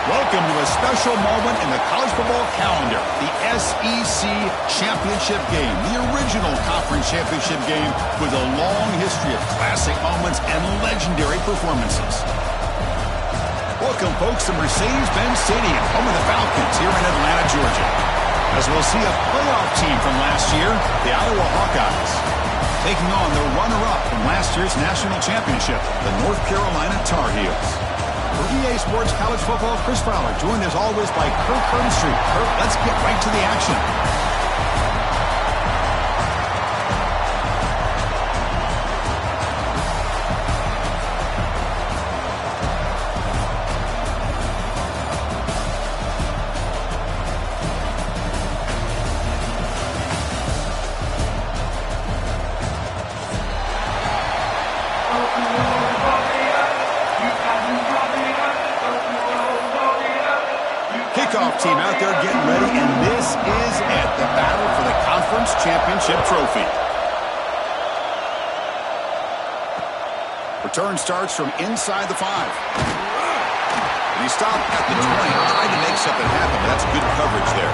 Welcome to a special moment in the college football calendar, the SEC Championship Game, the original conference championship game with a long history of classic moments and legendary performances. Welcome, folks, to Mercedes-Benz Stadium, home of the Falcons here in Atlanta, Georgia. As we'll see a playoff team from last year, the Iowa Hawkeyes, taking on the runner-up from last year's national championship, the North Carolina Tar Heels. For EA Sports College Football, Chris Fowler, joined as always by Kirk Herbstreit. Kirk, let's get right to the action. Kickoff team out there getting ready, and this is it, the battle for the conference championship trophy. Return starts from inside the 5. And he stopped at the 20, trying to make something happen, but that's good coverage there.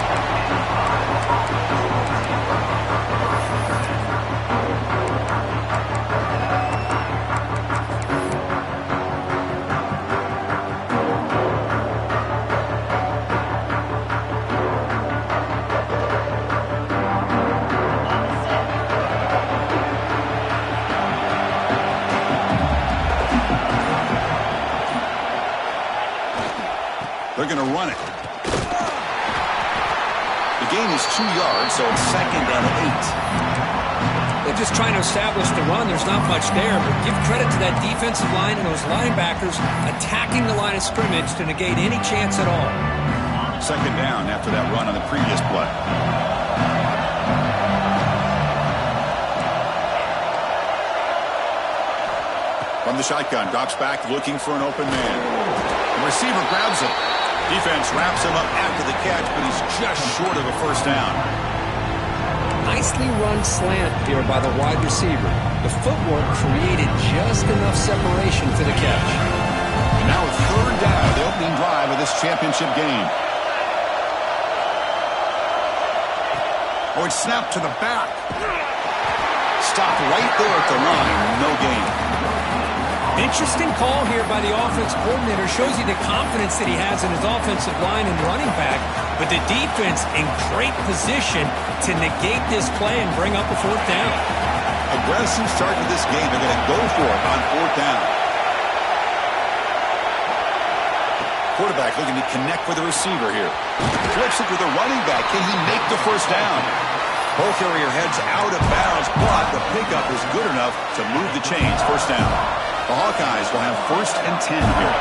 They're going to run it. The gain is 2 yards, so it's 2nd and 8. They're just trying to establish the run. There's not much there, but give credit to that defensive line and those linebackers attacking the line of scrimmage to negate any chance at all. 2nd down after that run on the previous play. From the shotgun, drops back looking for an open man. The receiver grabs it. Defense wraps him up after the catch, but he's just short of a first down. Nicely run slant here by the wide receiver. The footwork created just enough separation for the catch. And now a 3rd down, the opening drive of this championship game. Oh, it's snapped to the back. Stopped right there at the line. No gain. Interesting call here by the offense coordinator. Shows you the confidence that he has in his offensive line and running back. But the defense in great position to negate this play and bring up a 4th down. Aggressive start to this game. They're going to go for it on 4th down. Quarterback looking to connect with the receiver here. Flips it to the running back. Can he make the first down? Ball carrier heads out of bounds, but the pickup is good enough to move the chains. First down. The Hawkeyes will have 1st and 10 here.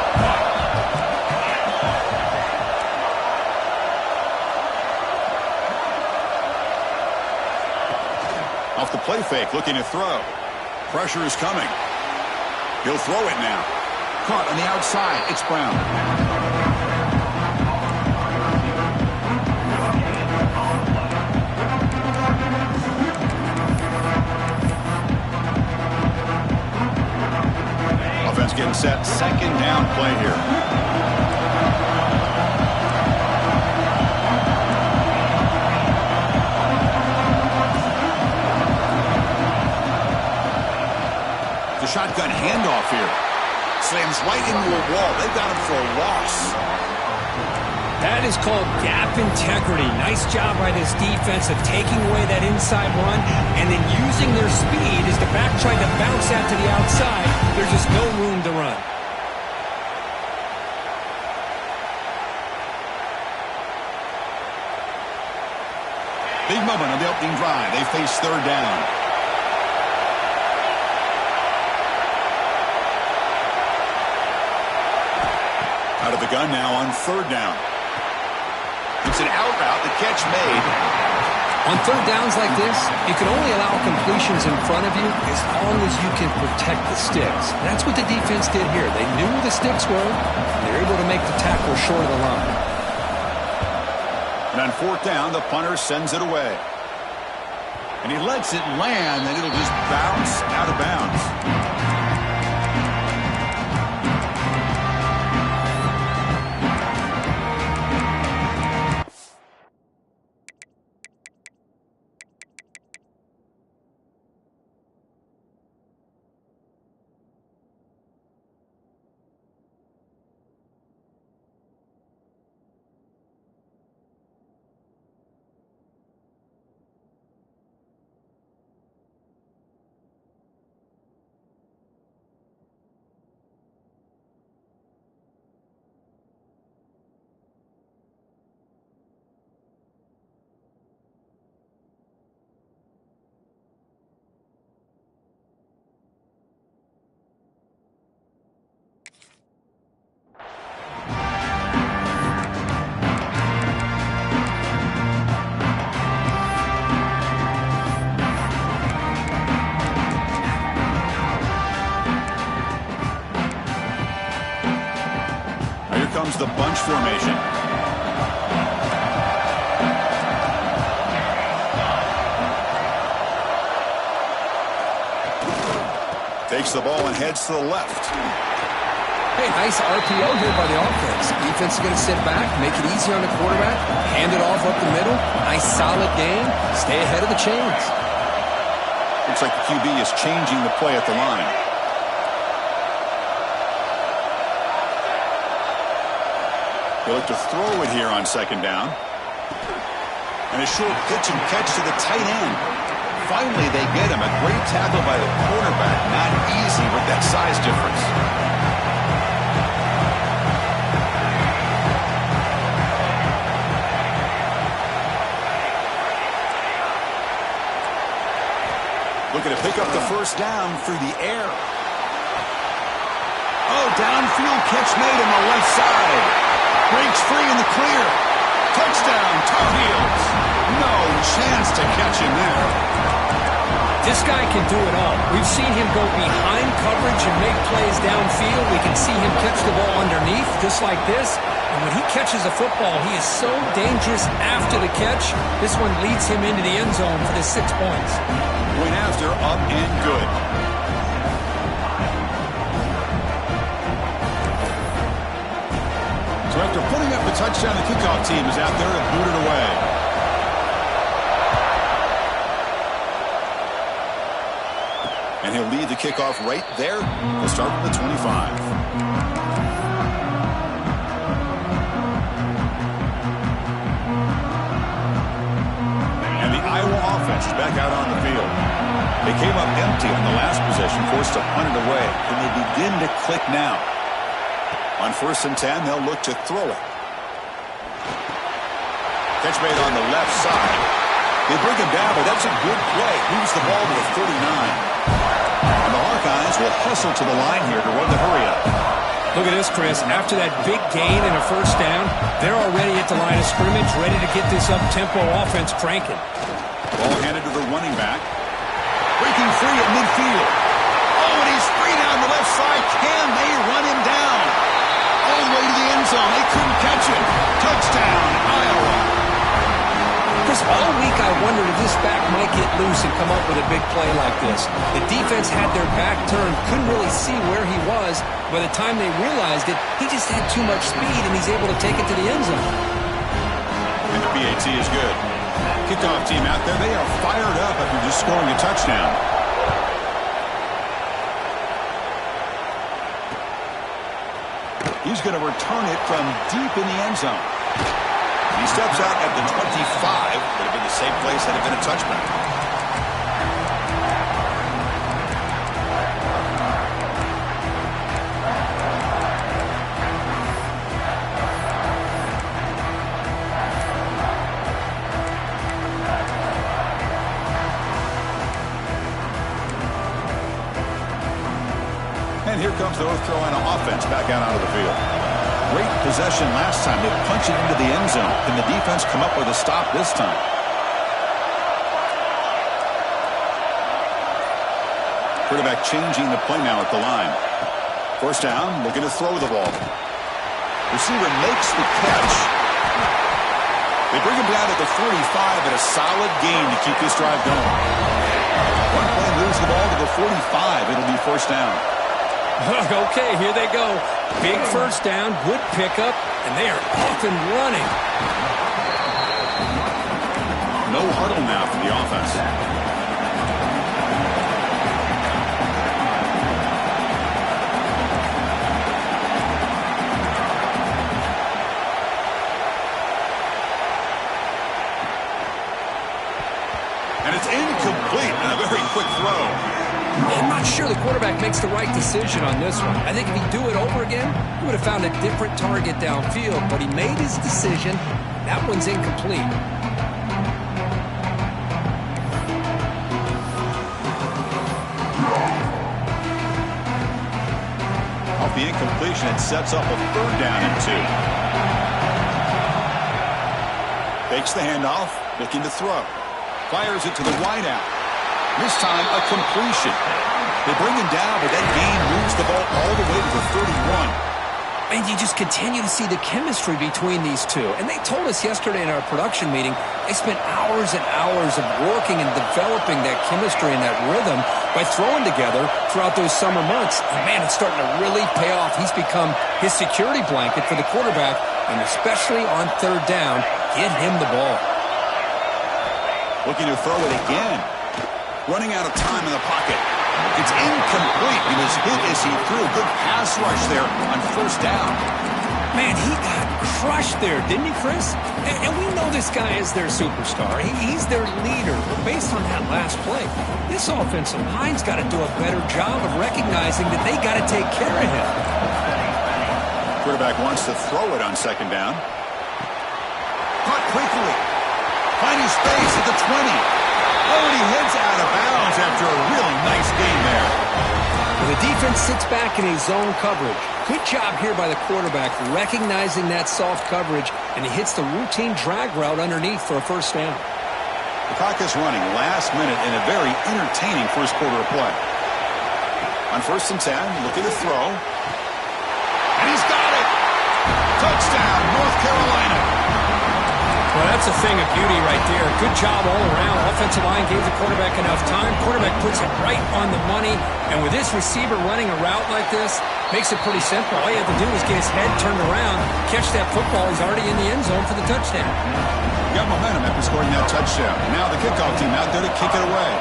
Off the play fake, looking to throw. Pressure is coming. He'll throw it now. Caught on the outside. It's Brown. Offense getting set. 2nd down play here. The shotgun handoff here. Slams right into a wall. They've got him for a loss. That is called gap integrity. Nice job by this defense of taking away that inside run and then using their speed as the back tried to bounce out to the outside. There's just no room to run. Big moment on the opening drive. They face 3rd down. Out of the gun now on third down. It's an out route. The catch made. On third downs like this, you can only allow completions in front of you as long as you can protect the sticks. That's what the defense did here. They knew where the sticks were, and they were able to make the tackle short of the line. And on fourth down, the punter sends it away. And he lets it land, and it'll just bounce out of bounds. Comes the bunch formation. Takes the ball and heads to the left. Hey, nice RPO here by the offense. Defense is going to sit back, make it easy on the quarterback, hand it off up the middle. Nice solid game. Stay ahead of the chains. Looks like the QB is changing the play at the line. He'll look to throw it here on second down. And a short pitch and catch to the tight end. Finally, they get him. A great tackle by the quarterback. Not easy with that size difference. Looking to pick up the first down through the air. Oh, downfield catch made on the left side. Breaks free in the clear. Touchdown, Tar Heels. No chance to catch him there. This guy can do it all. We've seen him go behind coverage and make plays downfield. We can see him catch the ball underneath, just like this. And when he catches a football, he is so dangerous after the catch. This one leads him into the end zone for the 6 points. Went after, up and good. So after putting up the touchdown, the kickoff team is out there to boot it away. And he'll lead the kickoff right there. He'll start with the 25. And the Iowa offense is back out on the field. They came up empty on the last possession, forced to punt it away. And they begin to click now. On 1st and 10, they'll look to throw it. Catch made on the left side. They bring him down, but that's a good play. Moves the ball to the 39. And the Hawkeyes will hustle to the line here to run the hurry-up. Look at this, Chris. After that big gain and a first down, they're already at the line of scrimmage, ready to get this up-tempo offense cranking. Ball handed to the running back. Breaking free at midfield. Oh, and he's free down the left side. Can they run him down? All the way to the end zone. They couldn't catch him. Touchdown, Iowa. Chris, all week I wondered if this back might get loose and come up with a big play like this. The defense had their back turned, couldn't really see where he was. By the time they realized it, he just had too much speed, and he's able to take it to the end zone. And the PAT is good. Kickoff team out there, they are fired up after just scoring a touchdown. He's going to return it from deep in the end zone. He steps out at the 25. Would have been the same place had it been a touchback. And here comes the North Carolina offense back out onto the field. great possession last time. They punched it into the end zone. Can the defense come up with a stop this time? Quarterback changing the play now at the line. First down, looking to throw the ball. Receiver makes the catch. They bring him down to the 45, and a solid gain to keep this drive going. One play moves the ball to the 45. It'll be first down. Okay, here they go. Big first down, good pickup, and they are off and running. No huddle now for the offense. And it's incomplete and a very quick throw. I'm not sure the quarterback makes the right decision on this one. I think if he'd do it over again, he would have found a different target downfield, but he made his decision. That one's incomplete. Off the incompletion, it sets up a third down and 2. Fakes the handoff, looking to throw. Fires it to the wideout. This time, a completion. They bring him down, but that gain moves the ball all the way to the 31. And you just continue to see the chemistry between these two. And they told us yesterday in our production meeting, they spent hours and hours of working and developing that chemistry and that rhythm by throwing together throughout those summer months. And man, it's starting to really pay off. He's become his security blanket for the quarterback, and especially on third down, get him the ball. Looking to throw it again. Running out of time in the pocket. It's incomplete. He was hit as he threw. Good pass rush there on first down. Man, he got crushed there, didn't he, Chris? And we know this guy is their superstar. He's their leader. But based on that last play, this offensive line's got to do a better job of recognizing that they got to take care of him. Quarterback wants to throw it on second down. Caught quickly. Finding space at the 20. Already heads out of bounds after a really nice game there. Well, the defense sits back in a zone coverage. Good job here by the quarterback recognizing that soft coverage, and he hits the routine drag route underneath for a first down. The clock is running last minute in a very entertaining first quarter of play. On first and 10, looking to throw. And he's got it! Touchdown, North Carolina. Well, that's a thing of beauty right there. Good job all around. Offensive line gave the quarterback enough time. Quarterback puts it right on the money. And with this receiver running a route like this, makes it pretty simple. All you have to do is get his head turned around, catch that football. He's already in the end zone for the touchdown. Got momentum after scoring that touchdown. Now the kickoff team out there to kick it away.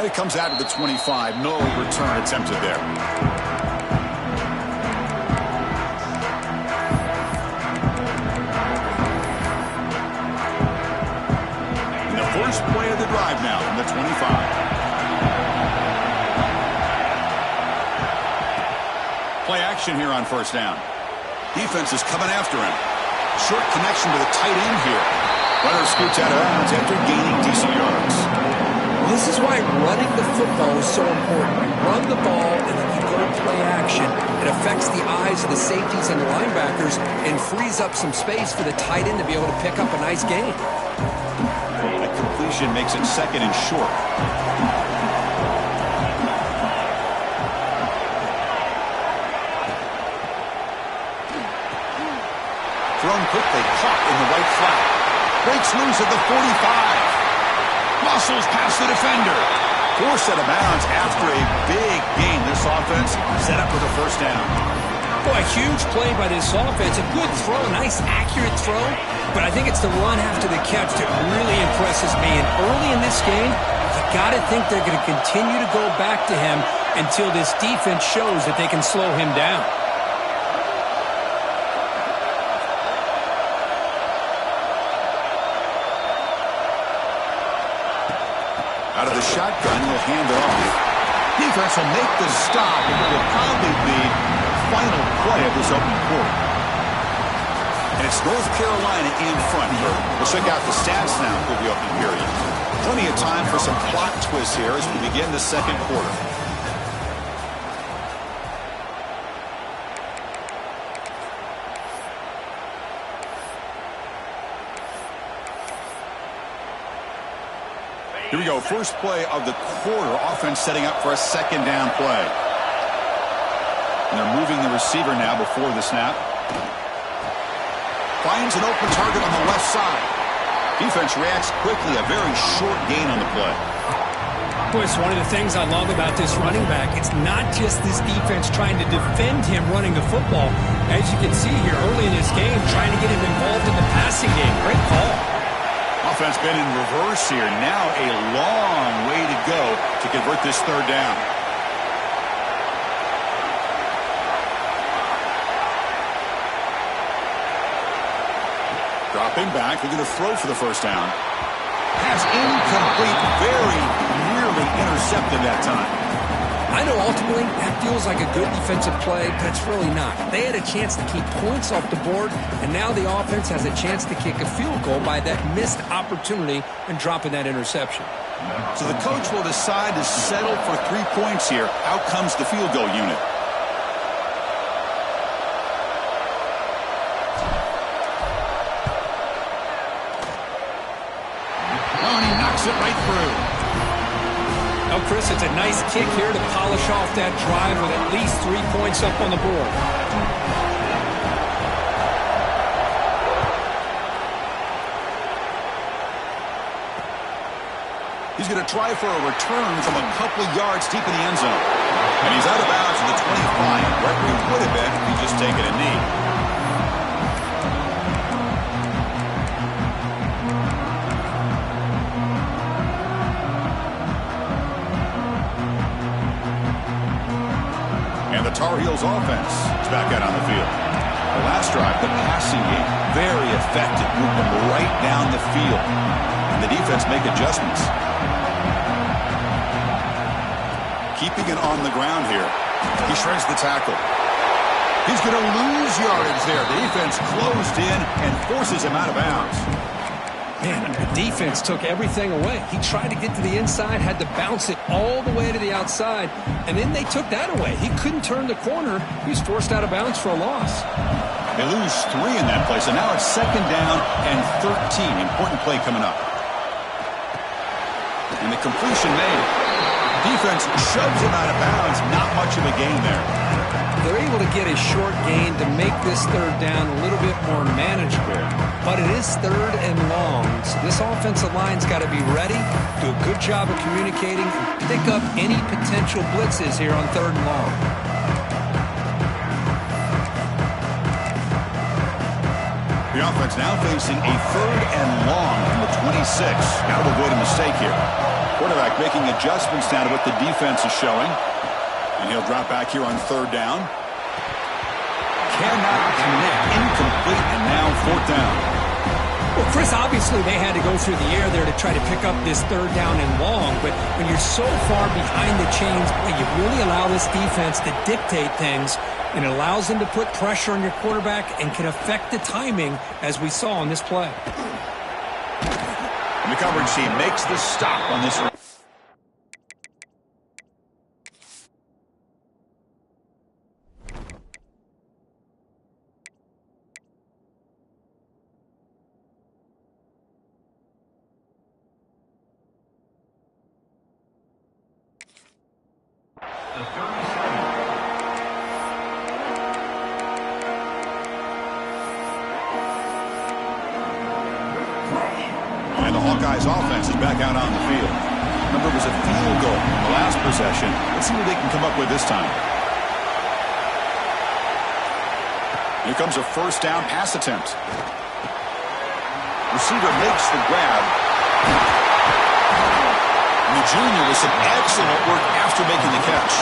And it comes out to the 25. No return attempted there. First play of the drive now from the 25. Play action here on first down. Defense is coming after him. Short connection to the tight end here. Runner scoots out of bounds after gaining decent yards. Well, this is why running the football is so important. You run the ball and then you go play action. It affects the eyes of the safeties and the linebackers and frees up some space for the tight end to be able to pick up a nice gain. Completion makes it second and short. Thrown quickly, caught in the right flat. Breaks loose at the 45. Muscles past the defender. Forced out of bounds after a big gain. This offense set up with a first down. Boy, a huge play by this offense. A good throw, nice accurate throw. But I think it's the run after the catch that really impresses me. And early in this game, you got to think they're going to continue to go back to him until this defense shows that they can slow him down. Out of the shotgun, he'll hand it off. Defense will make the stop, and it will probably be the final play of this opening quarter. And it's North Carolina in front here. We'll check out the stats now for the opening period. Plenty of time for some plot twists here as we begin the second quarter. Here we go, first play of the quarter. Offense setting up for a second down play. And they're moving the receiver now before the snap. Finds an open target on the left side. Defense reacts quickly, a very short gain on the play. Boy, it's one of the things I love about this running back. It's not just this defense trying to defend him running the football. As you can see here early in this game, trying to get him involved in the passing game. Great call. Offense been in reverse here. Now a long way to go to convert this third down. Dropping back, they're going to throw for the first down. Pass incomplete, very nearly intercepted that time. I know ultimately that feels like a good defensive play, but it's really not. They had a chance to keep points off the board, and now the offense has a chance to kick a field goal by that missed opportunity and dropping that interception. So the coach will decide to settle for 3 points here. Out comes the field goal unit. It right through. Oh, Chris, it's a nice kick here to polish off that drive with at least 3 points up on the board. He's going to try for a return from a couple of yards deep in the end zone. And he's out of bounds at the 25, right where he would have been if he'd just taken a knee. The Tar Heels offense is back out on the field. The last drive, the passing game, very effective. Moved them right down the field. And the defense make adjustments. Keeping it on the ground here. He shreds the tackle. He's going to lose yardage there. The defense closed in and forces him out of bounds. Man, the defense took everything away. He tried to get to the inside, had to bounce it all the way to the outside, and then they took that away. He couldn't turn the corner. He was forced out of bounds for a loss. They lose 3 in that play, so now it's second down and 13. Important play coming up. And the completion made. Defense shoves him out of bounds. Not much of a gain there. They're able to get a short gain to make this third down a little bit more manageable. But it is third and long, so this offensive line's got to be ready, do a good job of communicating, and pick up any potential blitzes here on third and long. The offense now facing a third and long from the 26. Got to avoid a mistake here. Quarterback making adjustments now to what the defense is showing. And he'll drop back here on third down. Cannot connect, incomplete, and now fourth down. Well, Chris, obviously they had to go through the air there to try to pick up this third down and long, but when you're so far behind the chains, boy, you really allow this defense to dictate things, and it allows them to put pressure on your quarterback and can affect the timing, as we saw on this play. And the coverage team makes the stop on this. And the Hawkeyes offense is back out on the field. Remember, it was a field goal in the last possession. Let's see what they can come up with this time. Here comes a first down pass attempt. Receiver makes the grab. And the junior with some excellent work after making the catch.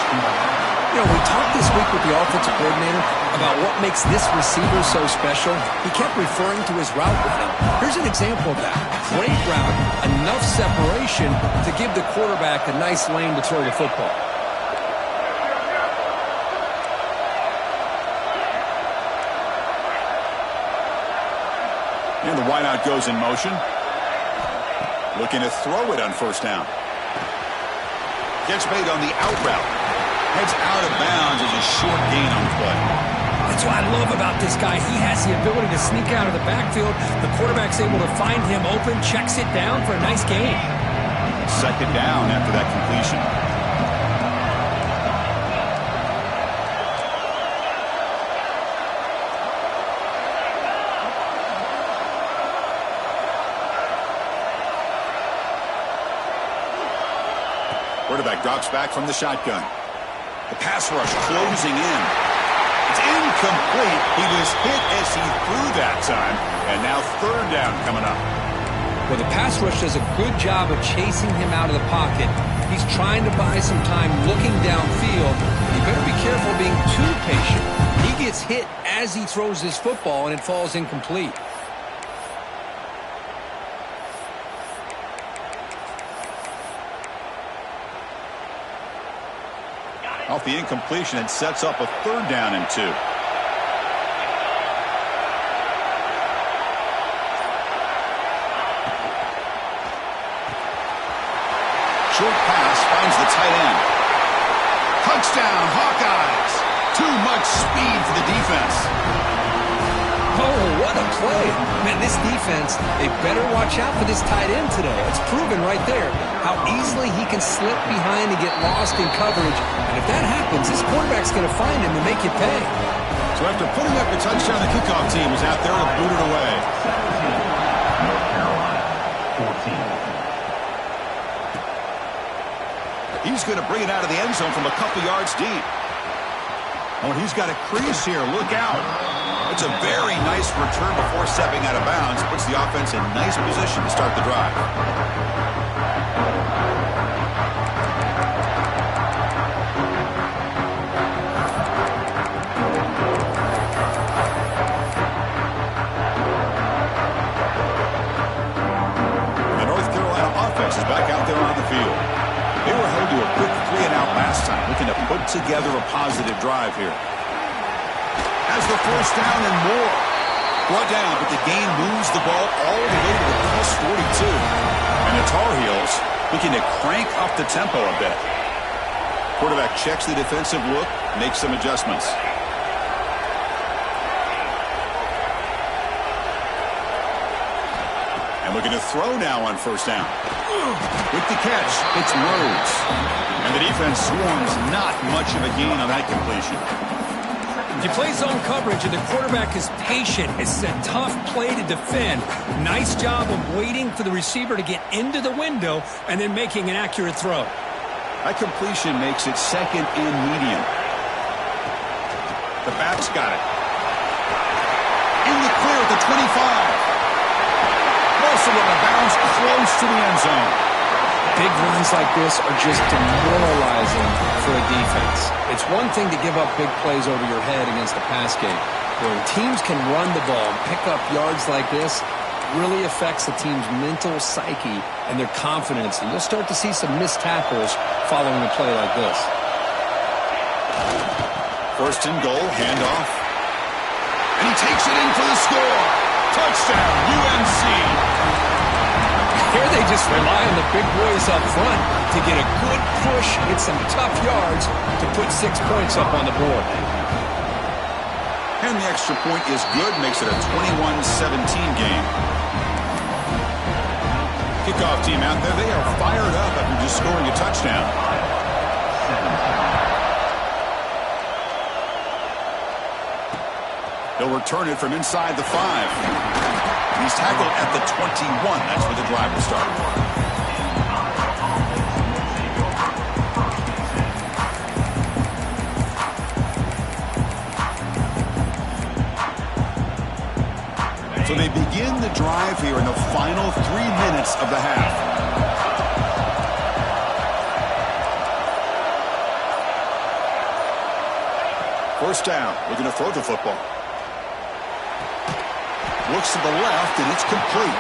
You know, we talked this week with the offensive coordinator about what makes this receiver so special. He kept referring to his route running. Here's an example of that. Great route, enough separation to give the quarterback a nice lane to throw the football. And the wideout goes in motion. Looking to throw it on first down. Gets made on the out route. Heads out of bounds as a short gain on the play. That's what I love about this guy. He has the ability to sneak out of the backfield. The quarterback's able to find him open, checks it down for a nice gain. Second down after that completion. Quarterback drops back from the shotgun. The pass rush closing in. It's incomplete. He was hit as he threw that time. And now third down coming up. Well, the pass rush does a good job of chasing him out of the pocket. He's trying to buy some time looking downfield. You better be careful being too patient. He gets hit as he throws his football, and it falls incomplete. Off the incompletion, it sets up a third down and 2. Short pass finds the tight end. Touchdown, Hawkeyes. Too much speed for the defense. Oh, what a play. Man, this defense, they better watch out for this tight end today. It's proven right there how easily he can slip behind and get lost in coverage. And if that happens, this quarterback's going to find him and make you pay. So after putting up a touchdown, the kickoff team is out there to boot it away. North Carolina, 14. He's going to bring it out of the end zone from a couple yards deep. Oh, and he's got a crease here. Look out. It's a very nice return before stepping out of bounds. Puts the offense in nice position to start the drive. The North Carolina offense is back out there on the field. They were held to a quick 3-and-out last time, looking to put together a positive drive here. Has the first down and more. Brought down, but the gain moves the ball all the way to the plus 42. And the Tar Heels looking to crank up the tempo a bit. Quarterback checks the defensive look, makes some adjustments. And looking to throw now on first down. With the catch, it's Rhodes. And the defense swarms not much of a gain on that completion. If you play zone coverage and the quarterback is patient, it's a tough play to defend. Nice job of waiting for the receiver to get into the window and then making an accurate throw. That completion makes it second and medium. The back's got it. In the clear at the 25. Also with a bounce close to the end zone. Big runs like this are just demoralizing for a defense. It's one thing to give up big plays over your head against the pass game. When teams can run the ball and pick up yards like this, it really affects the team's mental psyche and their confidence. And you'll start to see some missed tackles following a play like this. First and goal, handoff. And he takes it in for the score. Touchdown, UNC. Here they just rely on the big boys up front to get a good push, get some tough yards to put 6 points up on the board. And the extra point is good, makes it a 21-17 game. Kickoff team out there, they are fired up after just scoring a touchdown. They'll return it from inside the 5. He's tackled at the 21. That's where the drive will start. So they begin the drive here in the final 3 minutes of the half. First down, looking to throw the football. Looks to the left, and it's complete.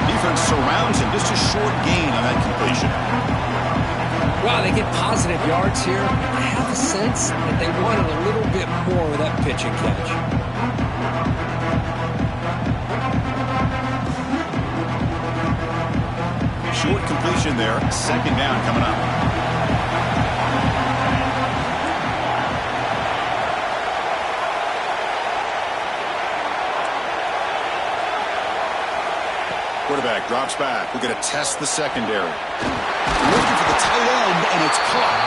Defense surrounds him. Just a short gain on that completion. Wow, they get positive yards here. I have a sense that they wanted a little bit more with that pitch and catch. Short completion there. Second down coming up. Quarterback drops back. We're going to test the secondary. Looking for the tight end, and it's caught.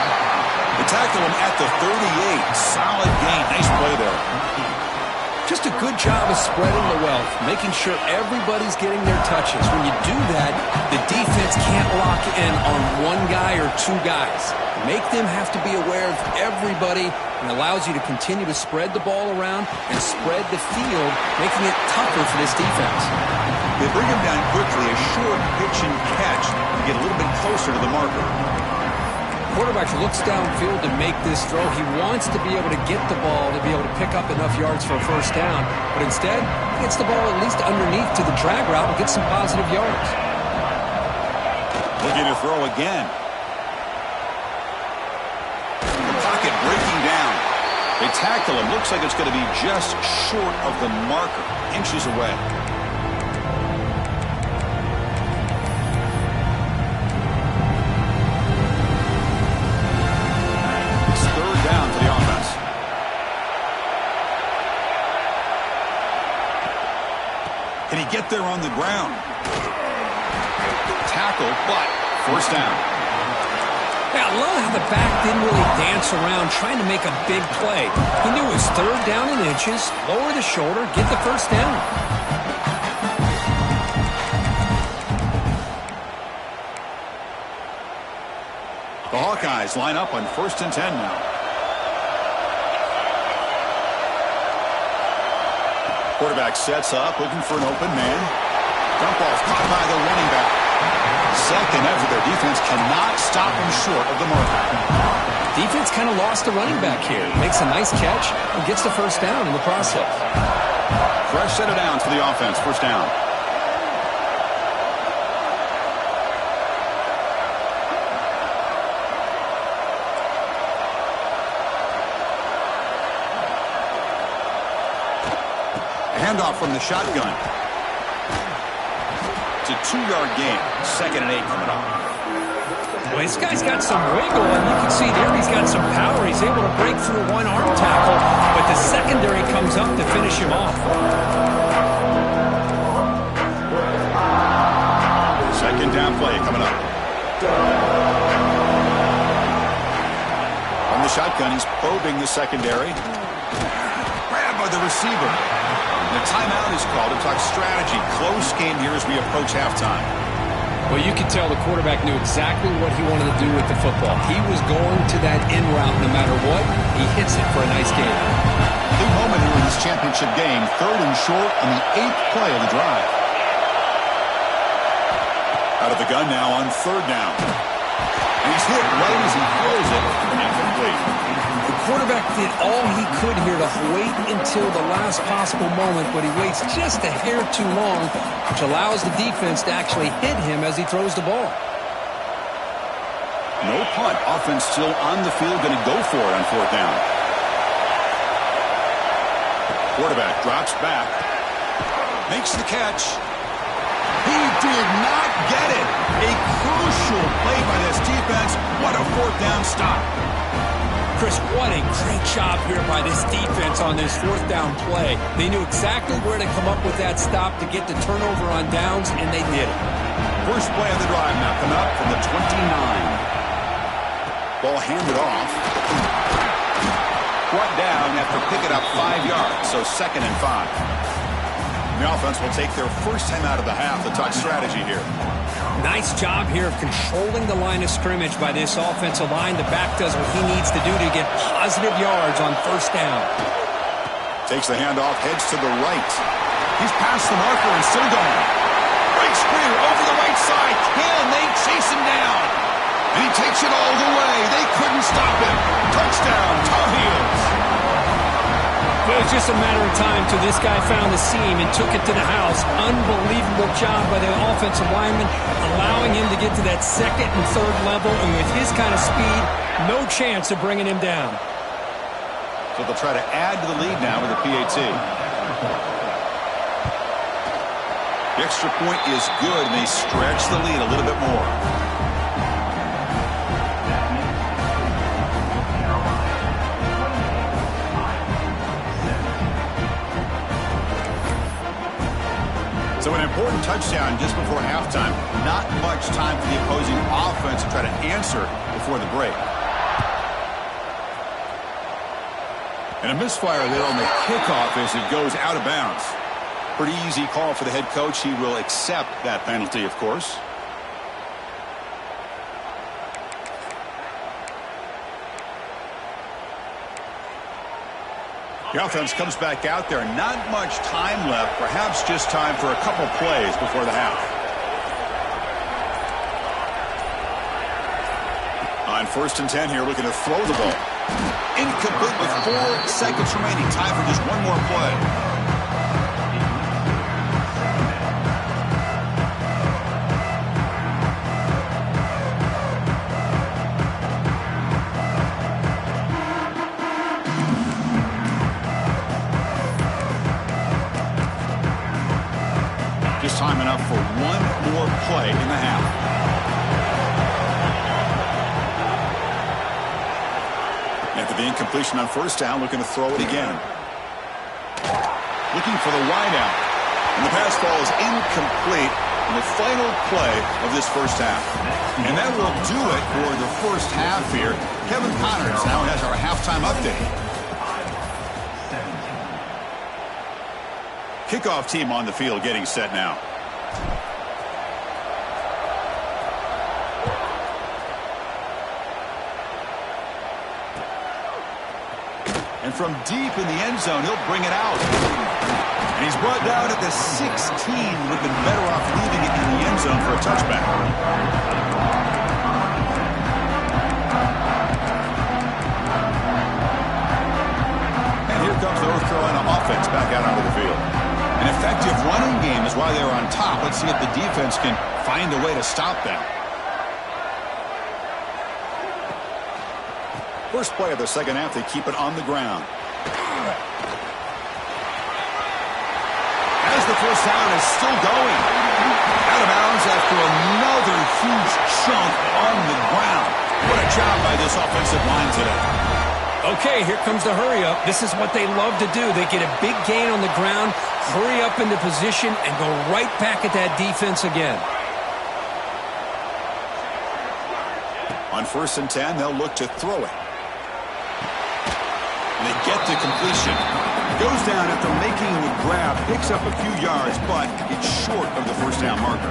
They tackle him at the 38. Solid gain. Nice play there. Just a good job of spreading the wealth, making sure everybody's getting their touches. When you do that, the defense can't lock in on one guy or two guys. Make them have to be aware of everybody, and allows you to continue to spread the ball around and spread the field, making it tougher for this defense. They bring him down quickly, a short pitch and catch to get a little bit closer to the marker. Quarterback looks downfield to make this throw. He wants to be able to get the ball to be able to pick up enough yards for a first down, but instead, he gets the ball at least underneath to the drag route and gets some positive yards. Looking to throw again. The pocket breaking down. They tackle him. Looks like it's going to be just short of the marker, inches away. Can he get there on the ground? Tackle, but first down. Yeah, I love how the back didn't really dance around trying to make a big play. He knew it was third down in inches, lower the shoulder, get the first down. The Hawkeyes line up on 1st and 10 now. Quarterback sets up, looking for an open man. Dump off caught by the running back. Second effort, their defense cannot stop him short of the marker. Defense kind of lost the running back here. Makes a nice catch and gets the first down in the process. Fresh set of downs for the offense, first down. Handoff from the shotgun. It's a 2-yard gain. 2nd and 8 coming up. Well, this guy's got some wiggle, and you can see there he's got some power. He's able to break through a one-arm tackle, but the secondary comes up to finish him off. 2nd down play coming up. On the shotgun, he's probing the secondary. Grabbed by the receiver. The timeout is called to talk strategy. Close game here as we approach halftime. Well, you could tell the quarterback knew exactly what he wanted to do with the football. He was going to that in route no matter what. He hits it for a nice gain. Big moment here in this championship game. 3rd and short on the 8th play of the drive. Out of the gun now on 3rd down. And he's hit right as he throws it. Incomplete. The quarterback did all he could here to wait until the last possible moment, but he waits just a hair too long, which allows the defense to actually hit him as he throws the ball. No punt. Offense still on the field, going to go for it on 4th down. Quarterback drops back. Makes the catch. He did not get it. A crucial play by this defense. What a 4th down stop. Chris, what a great job here by this defense on this 4th down play. They knew exactly where to come up with that stop to get the turnover on downs, and they did it. First play of the drive now coming up from the 29. Ball handed off. Brought down after picking up 5 yards, so 2nd and 5. The offense will take their first time out of the half to talk strategy here. Nice job here of controlling the line of scrimmage by this offensive line. The back does what he needs to do to get positive yards on 1st down. Takes the handoff, heads to the right. He's past the marker and still going. Breaks free over the right side. Can they chase him down? And he takes it all the way. They couldn't stop him. Touchdown, Tar Heels. It was just a matter of time till this guy found the seam and took it to the house. Unbelievable job by the offensive lineman, allowing him to get to that 2nd and 3rd level, and with his kind of speed, no chance of bringing him down. So they'll try to add to the lead now with a PAT. The extra point is good, and they stretch the lead a little bit more. So So an important touchdown just before halftime. Not much time for the opposing offense to try to answer before the break. And a misfire there on the kickoff as it goes out of bounds. Pretty easy call for the head coach. He will accept that penalty, of course. The offense comes back out there. Not much time left. Perhaps just time for a couple plays before the half. On 1st and 10 here, looking to throw the ball. Incomplete with 4 seconds remaining. Time for just one more play. Just time enough for one more play in the half. After the incompletion on 1st down, looking to throw it again. Looking for the wide out. And the pass ball is incomplete in the final play of this 1st half. And that will do it for the 1st half here. Kevin Connors now has our halftime update. Kickoff team on the field getting set now. And from deep in the end zone, he'll bring it out. And he's brought down at the 16. Would have been better off leaving it in the end zone for a touchback. And here comes the North Carolina offense back out onto the field. An effective running game is why they're on top. Let's see if the defense can find a way to stop them. First play of the 2nd half, they keep it on the ground. As the 1st down is still going. Out of bounds after another huge chunk on the ground. What a job by this offensive line today. Okay, here comes the hurry up. This is what they love to do. They get a big gain on the ground, hurry up into position, and go right back at that defense again. On 1st and 10, they'll look to throw it. And they get the completion. Goes down after making the grab, picks up a few yards, but it's short of the 1st down marker.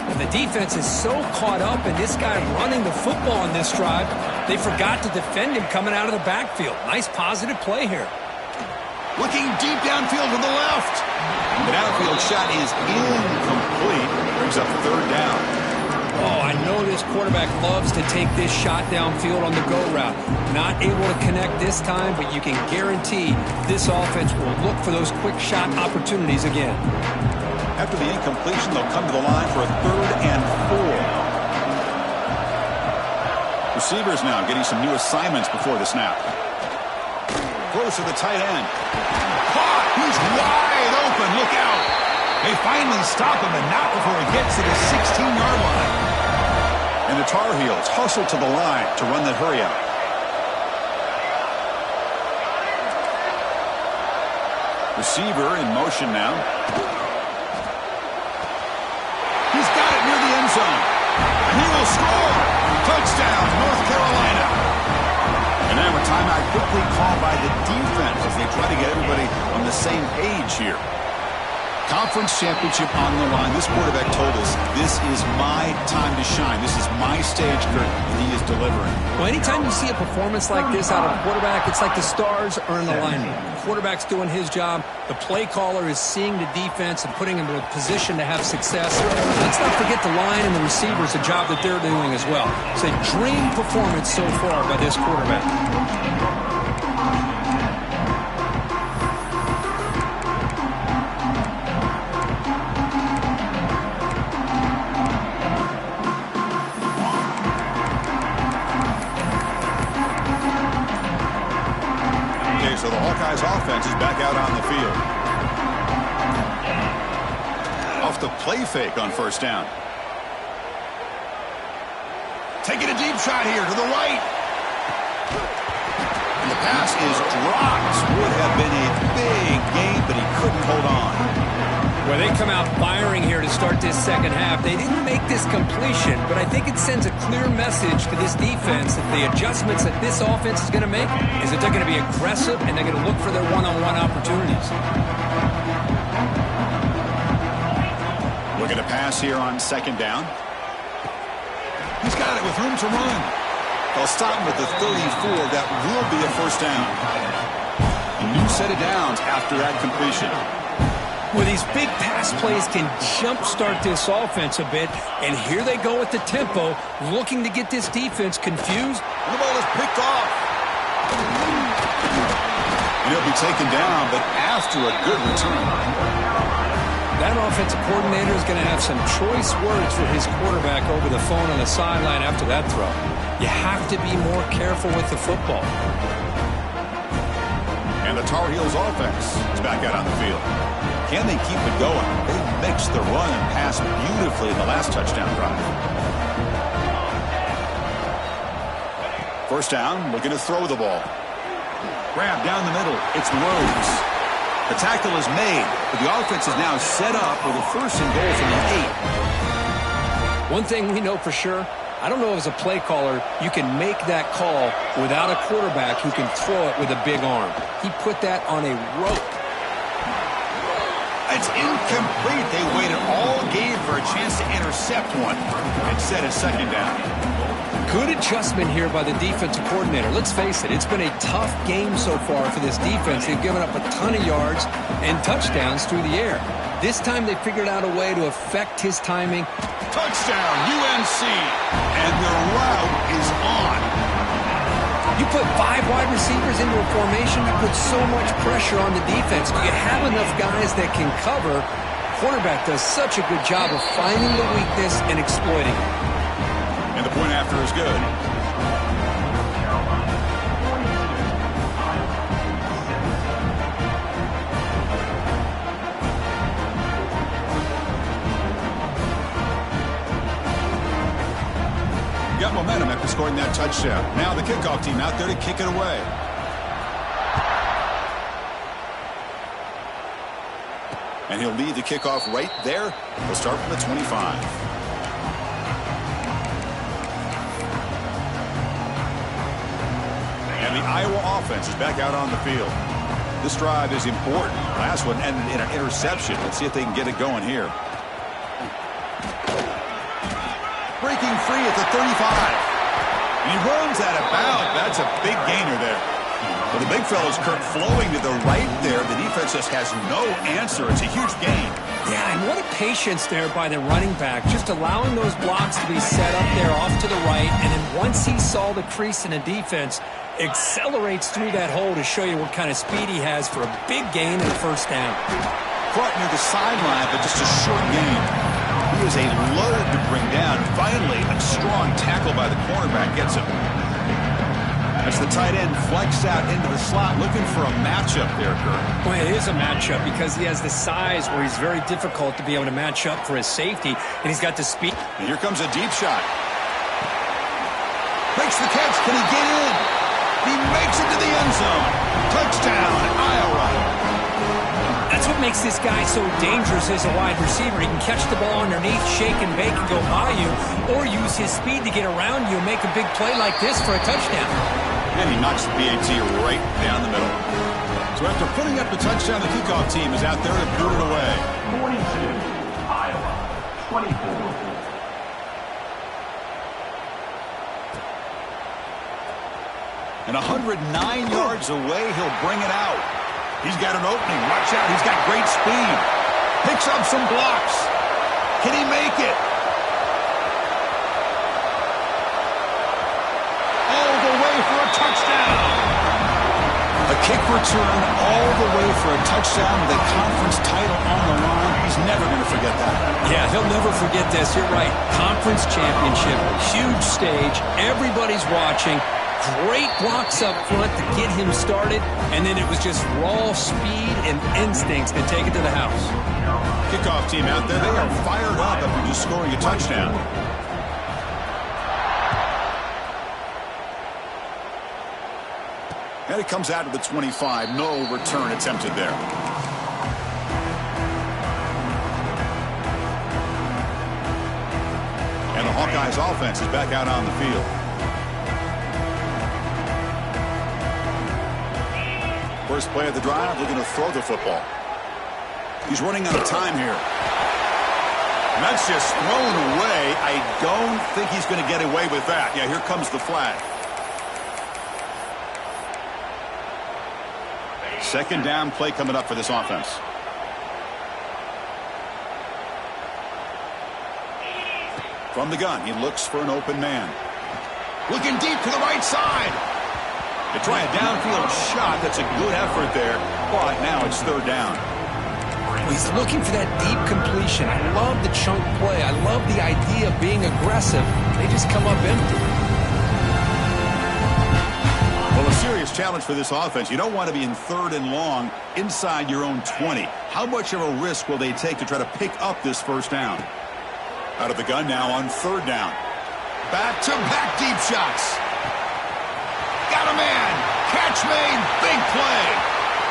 And the defense is so caught up in this guy running the football on this drive, they forgot to defend him coming out of the backfield. Nice positive play here. Looking deep downfield to the left. The downfield shot is incomplete. Brings up 3rd down. Oh, I know this quarterback loves to take this shot downfield on the go route. Not able to connect this time, but you can guarantee this offense will look for those quick shot opportunities again. After the incompletion, they'll come to the line for a 3rd and 4. Receivers now getting some new assignments before the snap. Close to the tight end. Caught! He's wide open. Look out! They finally stop him, and not before he gets to the 16-yard line. And the Tar Heels hustle to the line to run that hurry out. Receiver in motion now. He's got it near the end zone. And he will score. Touchdown, North Carolina. And now a timeout quickly called by the defense as they try to get everybody on the same page here. Conference championship on the line. This quarterback told us, this is my time to shine. This is my stage, Kurt, and he is delivering. Well, anytime you see a performance like this out of a quarterback, it's like the stars are in alignment. The quarterback's doing his job. The play caller is seeing the defense and putting him in a position to have success. Let's not forget the line and the receivers, the job that they're doing as well. It's a dream performance so far by this quarterback. So the Hawkeyes offense is back out on the field. Off the play fake on 1st down. Taking a deep shot here to the right. And the pass is dropped. Would have been a big gain, but he couldn't hold on. Well, they come out firing here to start this second half. They didn't make this completion, but I think it sends a clear message to this defense that the adjustments that this offense is going to make is that they're going to be aggressive and they're going to look for their one-on-one opportunities. Looking to pass here on second down. He's got it with room to run. They'll stop him at the 34. That will be a first down. A new set of downs after that completion. Well, these big pass plays can jumpstart this offense a bit, and here they go with the tempo, looking to get this defense confused. And the ball is picked off. And he'll be taken down, but after a good return. That offensive coordinator is going to have some choice words for his quarterback over the phone on the sideline after that throw. You have to be more careful with the football. And the Tar Heels offense is back out on the field. Can they keep it going? They mixed the run and pass beautifully in the last touchdown drive. First down, looking to throw the ball. Grab down the middle. It's Rhodes. The tackle is made, but the offense is now set up with a first and goal from the 8. One thing we know for sure, I don't know if as a play caller you can make that call without a quarterback who can throw it with a big arm. He put that on a rope. It's incomplete. They waited all game for a chance to intercept one. Instead, it's second down. Good adjustment here by the defensive coordinator. Let's face it, it's been a tough game so far for this defense. They've given up a ton of yards and touchdowns through the air. This time they figured out a way to affect his timing. Touchdown, UNC. And the route is on. You put 5 wide receivers into a formation, you put so much pressure on the defense. Do you have enough guys that can cover? Quarterback does such a good job of finding the weakness and exploiting it. And the point after is good. Got momentum after scoring that touchdown. Now the kickoff team out there to kick it away. And he'll lead the kickoff right there. We'll start from the 25. And the Iowa offense is back out on the field. This drive is important. Last one ended in an interception. Let's see if they can get it going here. Breaking free at the 35. And he runs out of bounds. That's a big gainer there. Well, the big fellow's flowing to the right there. The defense just has no answer. It's a huge gain. Yeah, and what a patience there by the running back. Just allowing those blocks to be set up there off to the right. And then once he saw the crease in the defense, accelerates through that hole to show you what kind of speed he has for a big gain and a first down. Caught near the sideline, but just a short gain. He is a load to bring down. Finally, a strong tackle by the cornerback gets him. As the tight end flex out into the slot, looking for a matchup there, Kurt. Well, it is a matchup because he has the size where he's very difficult to be able to match up for his safety, and he's got the speed. And here comes a deep shot. Makes the catch. Can he get in? He makes it to the end zone. Touchdown, Iowa. That's what makes this guy so dangerous as a wide receiver. He can catch the ball underneath, shake and bake and go by you, or use his speed to get around you and make a big play like this for a touchdown. And he knocks the PAT right down the middle. So after putting up the touchdown, the kickoff team is out there to boot it away. 42, Iowa, 24. And 109 yards away, he'll bring it out. He's got an opening. Watch out. He's got great speed. Picks up some blocks. Can he make it? All the way for a touchdown. A kick return all the way for a touchdown with a conference title on the line. He's never going to forget that. Yeah, he'll never forget this. You're right. Conference championship, huge stage. Everybody's watching. Great blocks up front to get him started, and then it was just raw speed and instincts to take it to the house. Kickoff team out there, they are fired up after just scoring a touchdown. And it comes out to the 25. No return attempted there. And the Hawkeyes offense is back out on the field. First play of the drive, looking to throw the football. He's running out of time here. And that's just thrown away. I don't think he's going to get away with that. Yeah, here comes the flag. Second down play coming up for this offense. From the gun, he looks for an open man. Looking deep to the right side. They try a downfield shot. That's a good effort there, but now it's third down. He's looking for that deep completion. I love the chunk play. I love the idea of being aggressive. They just come up empty. Well, a serious challenge for this offense. You don't want to be in third and long inside your own 20. How much of a risk will they take to try to pick up this first down? Out of the gun now on third down. Back-to-back deep shots. Got a man. Catch made. Big play.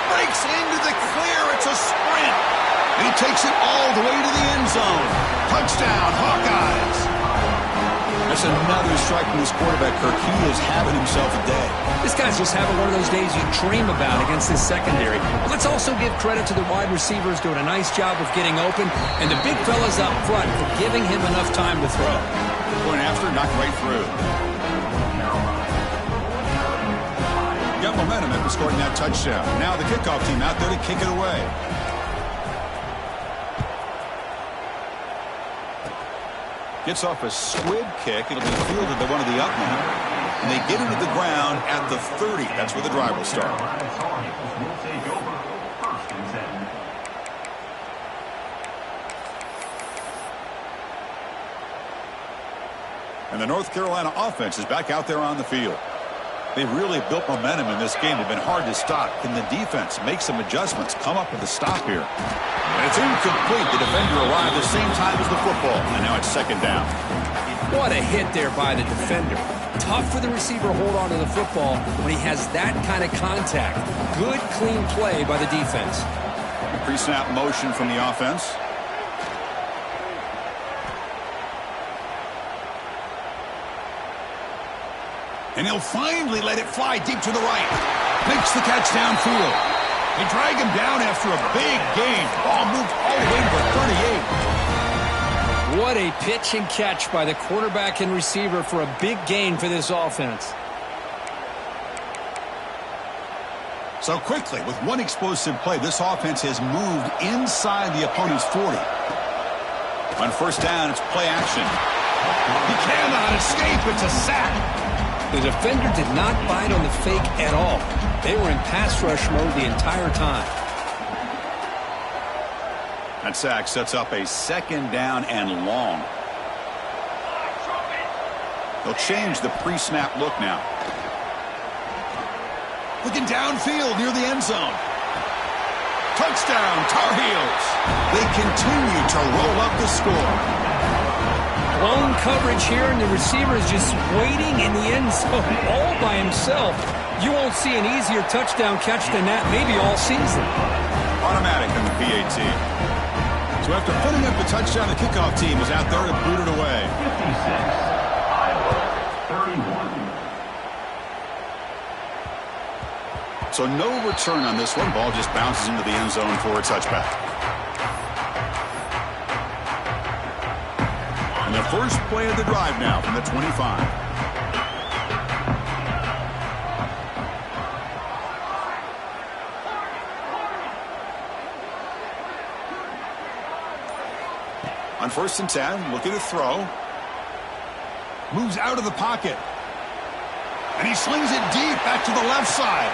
Breaks into the clear. It's a sprint. And he takes it all the way to the end zone. Touchdown, Hawkeyes. That's another strike from this quarterback, Kirk. He is having himself a day. This guy's just having one of those days you dream about against this secondary. Let's also give credit to the wide receivers doing a nice job of getting open, and the big fellas up front for giving him enough time to throw. Going after, knocked right through. Got momentum after scoring that touchdown. Now the kickoff team out there to kick it away. Gets off a squib kick. It'll be fielded by one of the up men. And they get into the ground at the 30. That's where the drive will start. And the North Carolina offense is back out there on the field. They've really built momentum in this game. They've been hard to stop. Can the defense make some adjustments? Come up with a stop here. And it's incomplete. The defender arrived the same time as the football. And now it's second down. What a hit there by the defender. Tough for the receiver to hold on to the football when he has that kind of contact. Good, clean play by the defense. Pre-snap motion from the offense. And he'll finally let it fly deep to the right. Makes the catch downfield. They drag him down after a big gain. Ball moved all the way to the 38. What a pitch and catch by the quarterback and receiver for a big gain for this offense. So quickly, with one explosive play, this offense has moved inside the opponent's 40. On first down, it's play action. He cannot escape. It's a sack. The defender did not bite on the fake at all. They were in pass rush mode the entire time. That sack sets up a second down and long. They'll change the pre-snap look now. Looking downfield near the end zone. Touchdown, Tar Heels. They continue to roll up the score. Blown coverage here, and the receiver is just waiting in the end zone all by himself. You won't see an easier touchdown catch than that maybe all season. Automatic in the PAT. So after putting up the touchdown, the kickoff team is out there to boot it away. 56, Iowa, 31. So no return on this one. Ball just bounces into the end zone for a touchback. And the first play of the drive now from the 25. On first and 10, looking to throw. Moves out of the pocket. And he slings it deep back to the left side.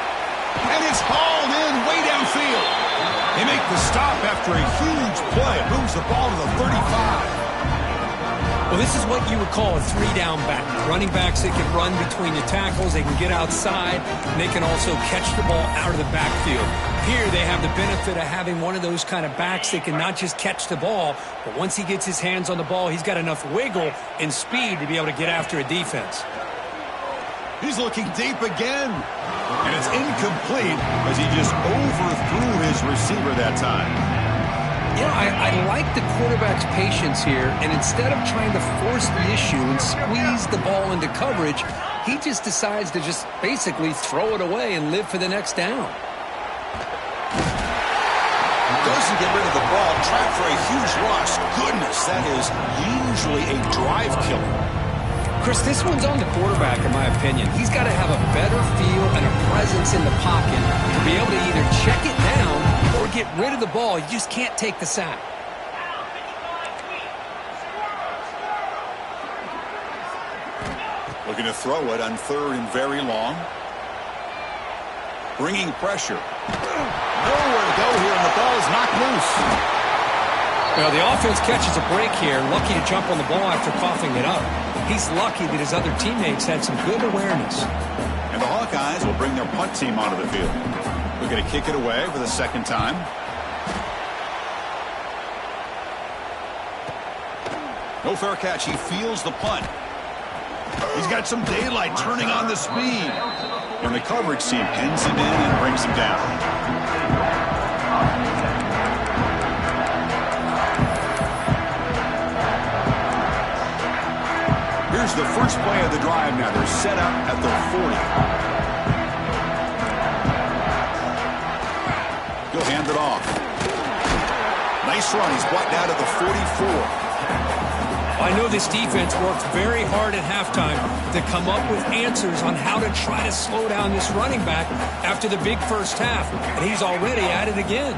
And it's hauled in way downfield. They make the stop after a huge play. It moves the ball to the 35. Well, this is what you would call a three-down back. Running backs that can run between the tackles, they can get outside, and they can also catch the ball out of the backfield. Here they have the benefit of having one of those kind of backs that can not just catch the ball, but once he gets his hands on the ball, he's got enough wiggle and speed to be able to get after a defense. He's looking deep again. And it's incomplete as he just overthrew his receiver that time. I like the quarterback's patience here, and instead of trying to force the issue and squeeze the ball into coverage, he just decides to just basically throw it away and live for the next down. Doesn't get rid of the ball, trapped for a huge loss. Goodness, that is usually a drive killer. Chris, this one's on the quarterback, in my opinion. He's got to have a better feel and a presence in the pocket to be able to either check it down or get rid of the ball. You just can't take the sack. Looking to throw it on 3rd and very long. Bringing pressure. Nowhere to go here, and the ball is knocked loose. Well, the offense catches a break here, lucky to jump on the ball after coughing it up. He's lucky that his other teammates had some good awareness. And the Hawkeyes will bring their punt team onto the field. We're going to kick it away for the 2nd time. No fair catch. He feels the punt. He's got some daylight, turning on the speed. And the coverage team pins him in and brings him down. Here's the first play of the drive now. They're set up at the 40. He'll hand it off. Nice run. He's brought down to the 44. I know this defense worked very hard at halftime to come up with answers on how to try to slow down this running back after the big first half, and he's already at it again.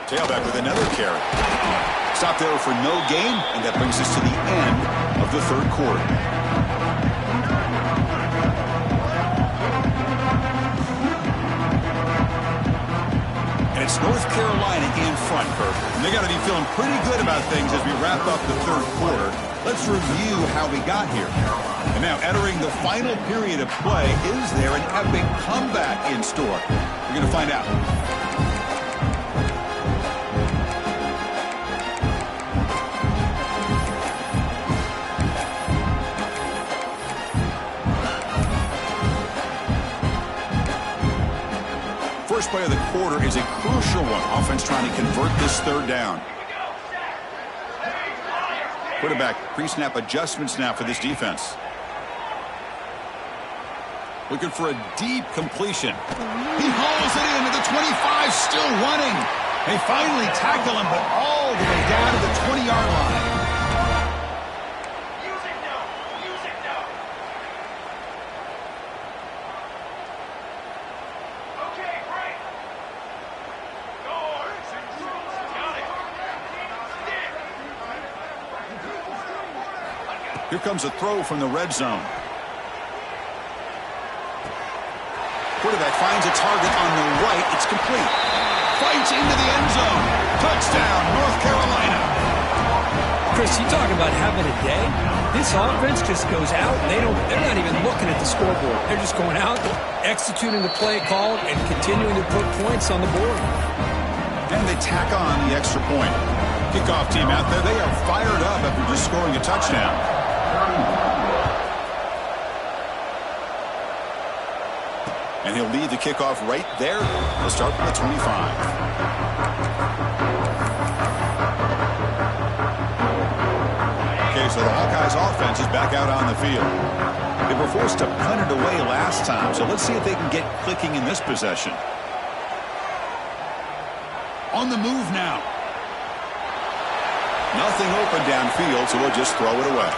Tailback with another carry. Stop there for no gain, and that brings us to the end of the 3rd quarter. And it's North Carolina in front, Kirk. And they got to be feeling pretty good about things as we wrap up the 3rd quarter. Let's review how we got here. And now entering the final period of play, is there an epic comeback in store? We're going to find out. First play of the quarter is a crucial one. Offense trying to convert this 3rd down. Quarterback pre-snap adjustments now for this defense. Looking for a deep completion. He hauls it into the 25, still running. They finally tackle him, but all the way down to the 20-yard line. Here comes a throw from the red zone. Quarterback finds a target on the right. It's complete. Fights into the end zone. Touchdown, North Carolina. Chris, you talk about having a day. This offense just goes out. They're not even looking at the scoreboard. They're just going out, executing the play called, and continuing to put points on the board. And they tack on the extra point. Kickoff team out there. They are fired up after just scoring a touchdown. And he'll lead the kickoff right there. He'll start from the 25. Okay, so the Hawkeyes offense is back out on the field. They were forced to punt it away last time, so let's see if they can get clicking in this possession. On the move now. Nothing open downfield, so we'll just throw it away.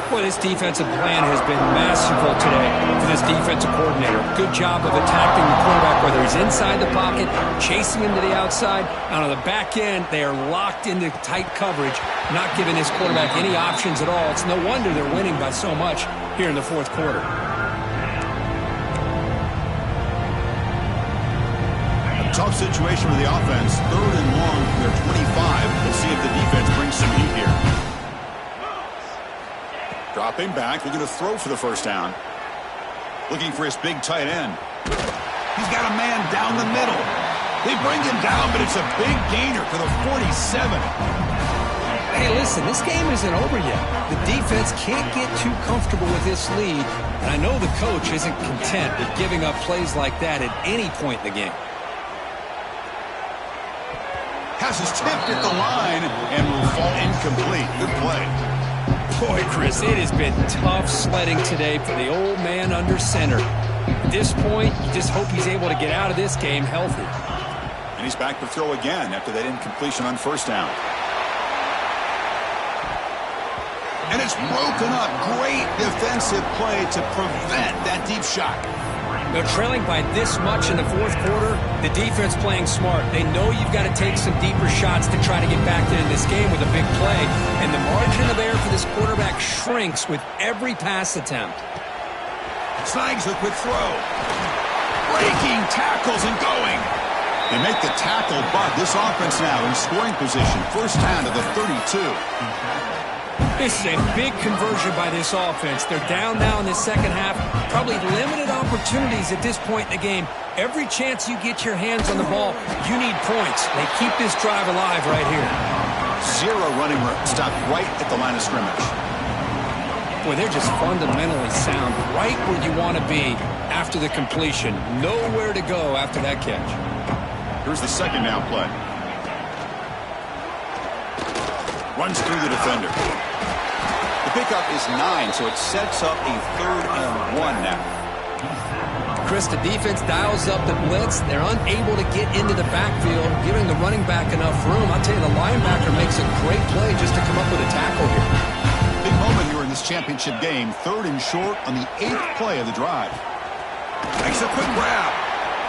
Boy, this defensive plan has been masterful today for this defensive coordinator. Good job of attacking the quarterback, whether he's inside the pocket, chasing him to the outside. And on the back end, they are locked into tight coverage, not giving this quarterback any options at all. It's no wonder they're winning by so much here in the 4th quarter. Tough situation for the offense. 3rd and long from their 25. Let's see if the defense brings some heat here. Dropping back, looking to throw for the first down. Looking for his big tight end. He's got a man down the middle. They bring him down, but it's a big gainer for the 47. Hey, listen, this game isn't over yet. The defense can't get too comfortable with this lead, and I know the coach isn't content with giving up plays like that at any point in the game. Has his tipped at the line and will fall incomplete. Good play. Boy, Chris, it has been tough sledding today for the old man under center. At this point, you just hope he's able to get out of this game healthy. And he's back to throw again after that incompletion on first down. And it's broken up. Great defensive play to prevent that deep shot. They're trailing by this much in the fourth quarter. The defense playing smart. They know you've got to take some deeper shots to try to get back into this game with a big play. And the margin of error for this quarterback shrinks with every pass attempt. Snags a quick throw. Breaking tackles and going. They make the tackle, but this offense now in scoring position. First down to the 32. This is a big conversion by this offense. They're down now in the second half. Probably limited opportunities at this point in the game. Every chance you get your hands on the ball, you need points. They keep this drive alive right here. Zero running room. Stopped right at the line of scrimmage. Boy, they're just fundamentally sound. Right where you want to be after the completion. Nowhere to go after that catch. Here's the second down play. Runs through the defender. The pickup is 9, so it sets up a 3rd and 1 now. Chris, the defense dials up the blitz. They're unable to get into the backfield, giving the running back enough room. I'll tell you, the linebacker makes a great play just to come up with a tackle here. Big moment here in this championship game. 3rd and short on the 8th play of the drive. Makes a quick grab.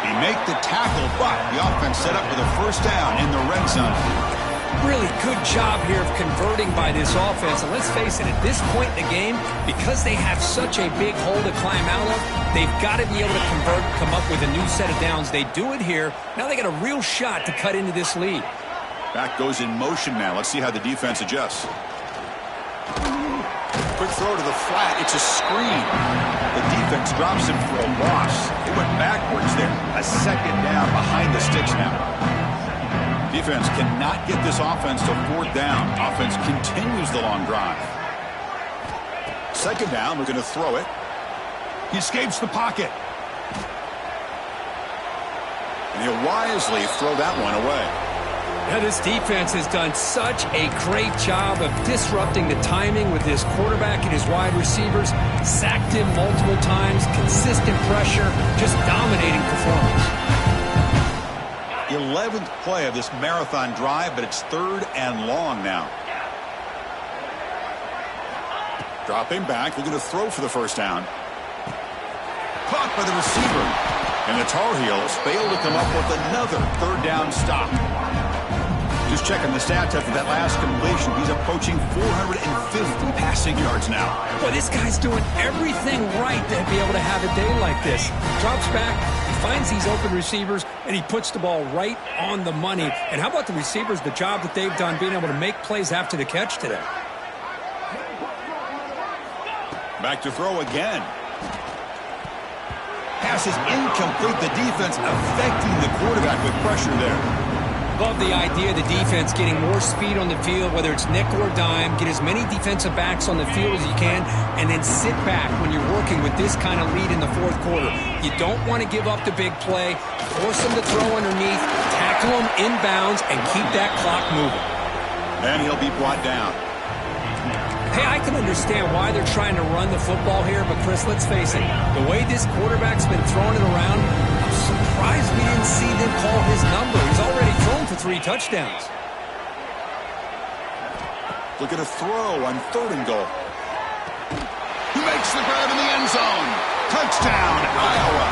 He make the tackle, but the offense set up with a first down in the red zone. Really good job here of converting by this offense. And let's face it, at this point in the game, because they have such a big hole to climb out of, they've got to be able to convert, come up with a new set of downs. They do it here. Now they got a real shot to cut into this lead. Back goes in motion now. Let's see how the defense adjusts. Quick throw to the flat. It's a screen. The defense drops him for a loss. They went backwards there. A second down behind the sticks now. Defense cannot get this offense to 4th down. Offense continues the long drive. Second down, we're going to throw it. He escapes the pocket. And he'll wisely throw that one away. Now this defense has done such a great job of disrupting the timing with his quarterback and his wide receivers. Sacked him multiple times, consistent pressure, just dominating performance. 11th play of this marathon drive, but it's 3rd and long now. Dropping back, they're going to throw for the first down. Caught by the receiver. And the Tar Heels fail to come up with another 3rd down stop. Just checking the stats after that last completion. He's approaching 450 passing yards now. Boy, this guy's doing everything right to be able to have a day like this. Drops back, finds these open receivers, and he puts the ball right on the money. And how about the receivers, the job that they've done being able to make plays after the catch today? Back to throw again. Pass is incomplete. The defense affecting the quarterback with pressure there. Love the idea of the defense getting more speed on the field, whether it's nickel or dime, get as many defensive backs on the field as you can, and then sit back when you're working with this kind of lead in the fourth quarter. You don't want to give up the big play, force them to throw underneath, tackle them inbounds, and keep that clock moving. And he'll be brought down. Hey, I can understand why they're trying to run the football here, but Chris, let's face it, the way this quarterback's been throwing it around, I'm surprised we didn't see them call his number. He's already thrown for 3 touchdowns. Look at a throw on 3rd and goal. He makes the grab in the end zone. Touchdown, Iowa.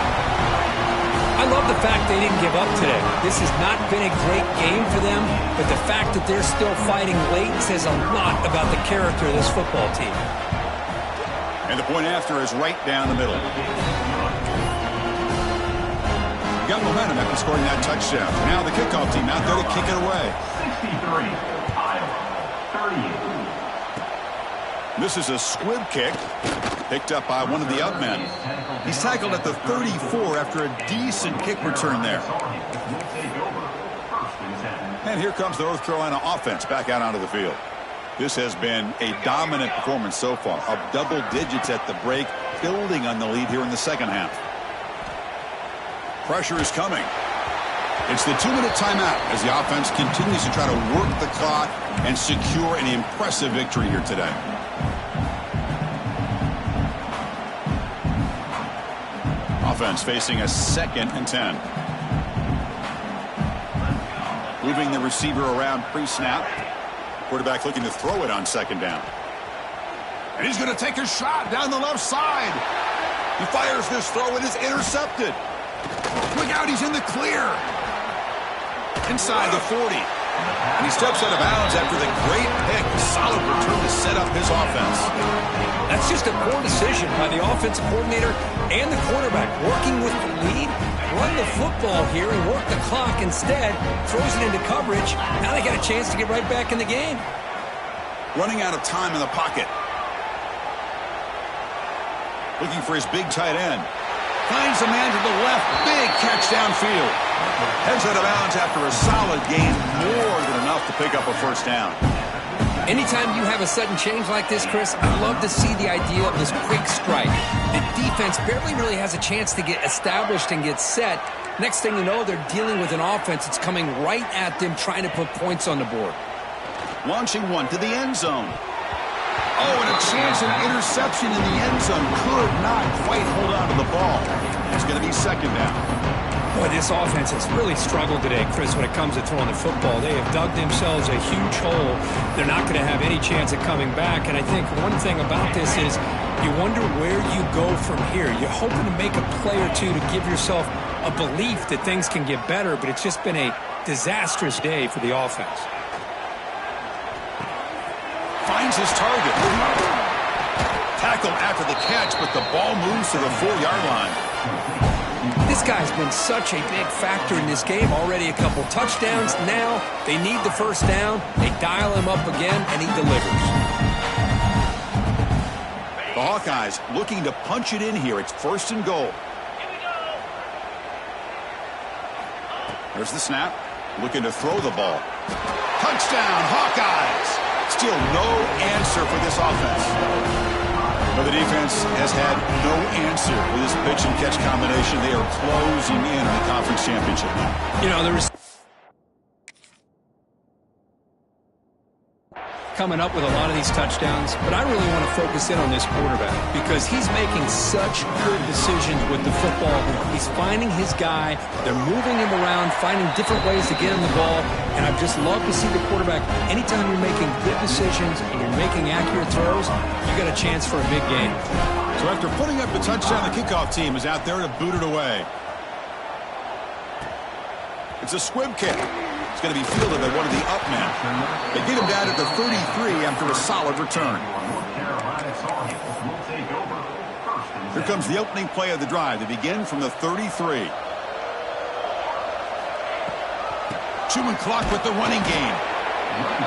I love the fact they didn't give up today. This has not been a great game for them, but the fact that they're still fighting late says a lot about the character of this football team. And the point after is right down the middle. Got momentum after scoring that touchdown. Now the kickoff team out there to kick it away. 63, Iowa, 38. This is a squib kick picked up by one of the up men. He's tackled at the 34 after a decent kick return there. And here comes the North Carolina offense back out onto the field. This has been a dominant performance so far, up double digits at the break, building on the lead here in the second half. Pressure is coming. It's the 2-minute timeout as the offense continues to try to work the clock and secure an impressive victory here today. Offense facing a 2nd and 10. Moving the receiver around pre-snap. Quarterback looking to throw it on 2nd down. And he's going to take a shot down the left side. He fires this throw. It is intercepted. Look out, he's in the clear. Inside the 40. And he steps out of bounds after the great pick. Solid return to set up his offense. That's just a poor decision by the offensive coordinator and the quarterback. Working with the lead, run the football here and work the clock. Instead, throws it into coverage. Now they got a chance to get right back in the game. Running out of time in the pocket. Looking for his big tight end. Finds a man to the left. Big catch downfield. Heads out of bounds after a solid gain. More than enough to pick up a first down. Anytime you have a sudden change like this, Chris, I love to see the idea of this quick strike. The defense barely really has a chance to get established and get set. Next thing you know, they're dealing with an offense that's coming right at them, trying to put points on the board. Launching one to the end zone. Oh, and a chance of interception in the end zone. Could not quite hold on to the ball. It's going to be 2nd down. Boy, this offense has really struggled today, Chris, when it comes to throwing the football. They have dug themselves a huge hole. They're not going to have any chance of coming back. And I think one thing about this is you wonder where you go from here. You're hoping to make a play or two to give yourself a belief that things can get better, but it's just been a disastrous day for the offense. Finds his target. Tackle after the catch, but the ball moves to the 4-yard line. This guy's been such a big factor in this game. Already a couple touchdowns. Now they need the first down. They dial him up again, and he delivers. The Hawkeyes looking to punch it in here. It's 1st and goal. There's the snap. Looking to throw the ball. Touchdown, Hawkeyes! Still no answer for this offense. But the defense has had no answer for this pitch and catch combination. They are closing in on the conference championship now. You know, there was coming up with a lot of these touchdowns, but I really want to focus in on this quarterback because he's making such good decisions with the football. He's finding his guy. They're moving him around, finding different ways to get him the ball, and I've just loved to see the quarterback. Anytime you're making good decisions and you're making accurate throws, you got a chance for a big game. So after putting up the touchdown, the kickoff team is out there to boot it away. It's a squib kick. It's going to be fielded by one of the up men. They get him down at the 33 after a solid return. Here comes the opening play of the drive. They begin from the 33. Chewing clock with the running game.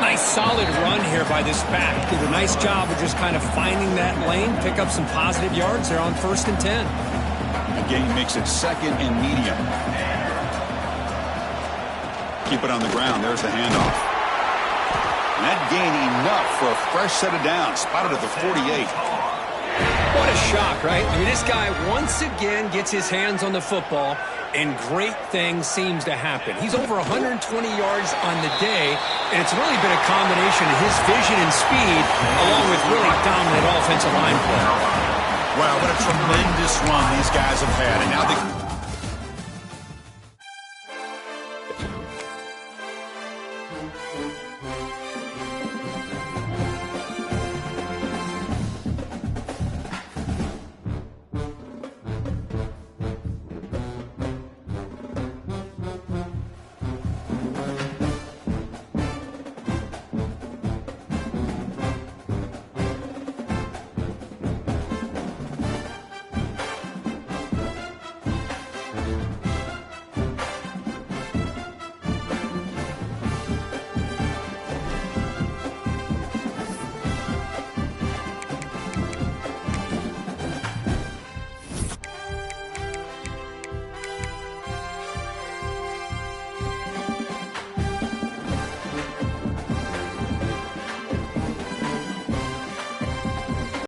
Nice solid run here by this back. Did a nice job of just kind of finding that lane, pick up some positive yards there on 1st and 10. The game makes it 2nd and medium. Keep it on the ground. There's the handoff. And that gain enough for a fresh set of downs. Spotted at the 48. What a shock, right? I mean, this guy once again gets his hands on the football, and great things seems to happen. He's over 120 yards on the day, and it's really been a combination of his vision and speed, along with really dominant offensive line play. Wow, what a tremendous run these guys have had. And now they...